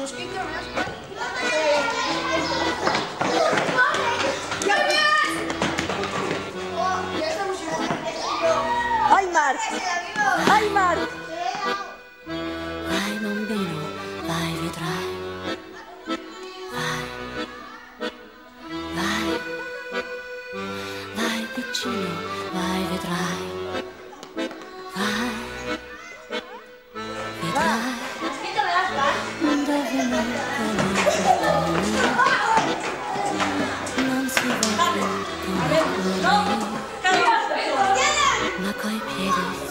c'è scritto, non è Aimar! Aimar! Vai bambino, vai vedrai. Vai, vai, vai piccino, vai vedrai. Vai, vedrai. Dove non si vede come ma coi piedi